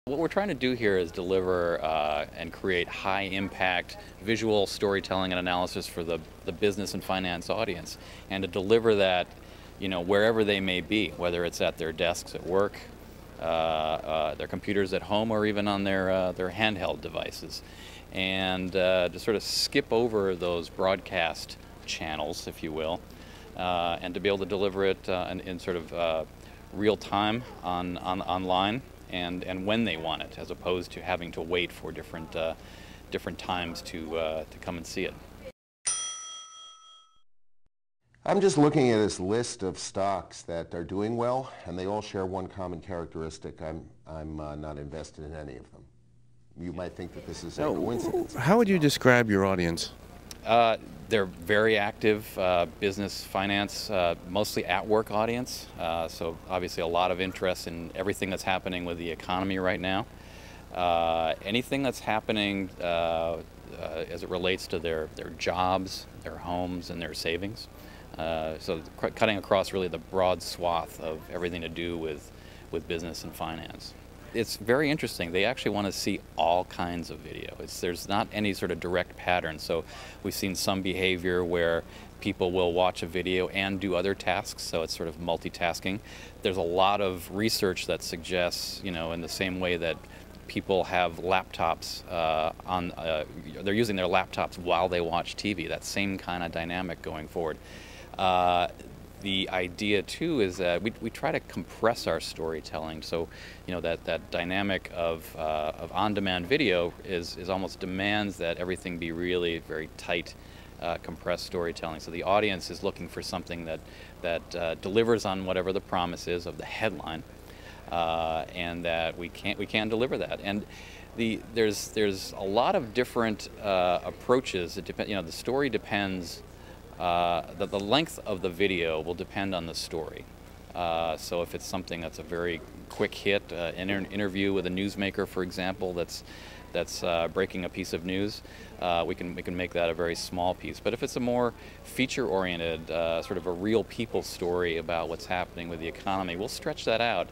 What we're trying to do here is deliver and create high-impact visual storytelling and analysis for the business and finance audience, and to deliver that, wherever they may be, whether it's at their desks at work, their computers at home, or even on their handheld devices, and to sort of skip over those broadcast channels, if you will, and to be able to deliver it in sort of real time online. And when they want it, as opposed to having to wait for different times to come and see it. I'm just looking at this list of stocks that are doing well, and they all share one common characteristic. I'm not invested in any of them. You might think that this is a coincidence. How would you describe your audience? They're very active business, finance, mostly at-work audience. So obviously a lot of interest in everything that's happening with the economy right now. Anything that's happening as it relates to their jobs, their homes, and their savings. So cutting across really the broad swath of everything to do with business and finance. It's very interesting. They actually want to see all kinds of video. There's not any sort of direct pattern. So we've seen some behavior where people will watch a video and do other tasks, so it's sort of multitasking. There's a lot of research that suggests, in the same way that people have laptops they're using their laptops while they watch TV, that same kind of dynamic going forward. The idea too is that we try to compress our storytelling, so that dynamic of on-demand video is almost demands that everything be really very tight, compressed storytelling. So the audience is looking for something that delivers on whatever the promise is of the headline, and that we can deliver that. And there's a lot of different approaches. It depends. The story depends. The length of the video will depend on the story. So if it's something that's a very quick hit, an interview with a newsmaker, for example, that's breaking a piece of news, we can make that a very small piece. But if it's a more feature-oriented, sort of a real people story about what's happening with the economy, we'll stretch that out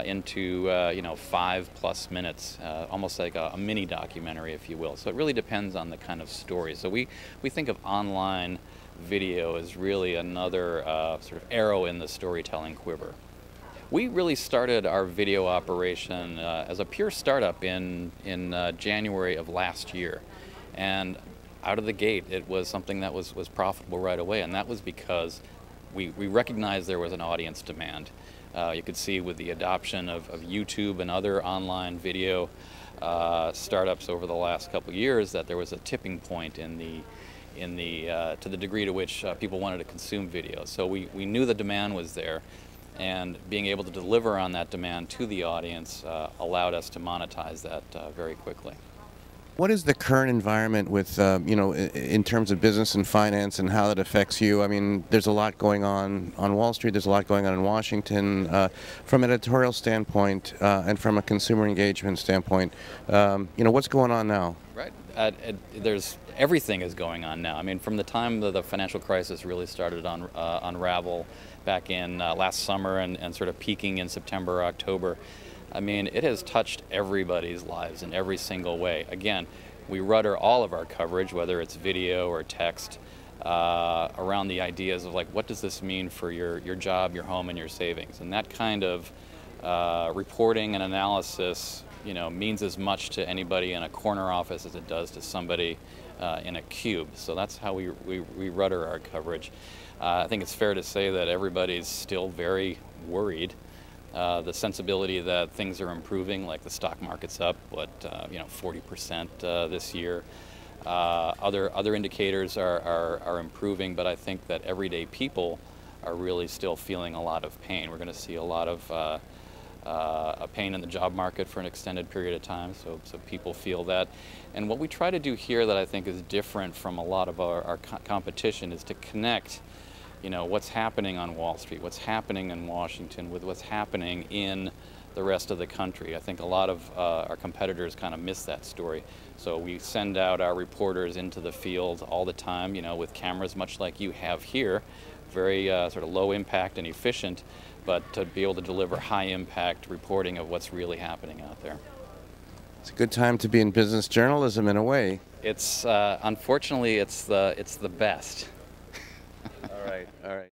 into 5+ minutes, almost like a mini documentary, if you will. So it really depends on the kind of story. So we think of online video as really another sort of arrow in the storytelling quiver. We really started our video operation as a pure startup in January of last year, and out of the gate it was something that was profitable right away, and that was because we recognized there was an audience demand. You could see with the adoption of YouTube and other online video startups over the last couple of years that there was a tipping point to the degree to which people wanted to consume video. So we knew the demand was there, and being able to deliver on that demand to the audience allowed us to monetize that very quickly. What is the current environment with, in terms of business and finance and how that affects you? I mean, there's a lot going on Wall Street, there's a lot going on in Washington. From an editorial standpoint and from a consumer engagement standpoint, what's going on now? Right. Everything is going on now. I mean, from the time the financial crisis really started to unravel back in last summer and sort of peaking in September, October, I mean, it has touched everybody's lives in every single way. Again, we rudder all of our coverage, whether it's video or text, around the ideas of, like, what does this mean for your job, your home, and your savings? And that kind of reporting and analysis, means as much to anybody in a corner office as it does to somebody in a cube. So that's how we rudder our coverage. I think it's fair to say that everybody's still very worried. The sensibility that things are improving, like the stock market's up, 40% this year. Other indicators are improving, but I think that everyday people are really still feeling a lot of pain. We're going to see a lot of pain in the job market for an extended period of time, so people feel that. And what we try to do here that I think is different from a lot of our competition is to connect what's happening on Wall Street, what's happening in Washington with what's happening in the rest of the country. I think a lot of our competitors kind of miss that story. So we send out our reporters into the field all the time, with cameras, much like you have here, very sort of low impact and efficient, but to be able to deliver high impact reporting of what's really happening out there. It's a good time to be in business journalism in a way. It's unfortunately it's the best. All right.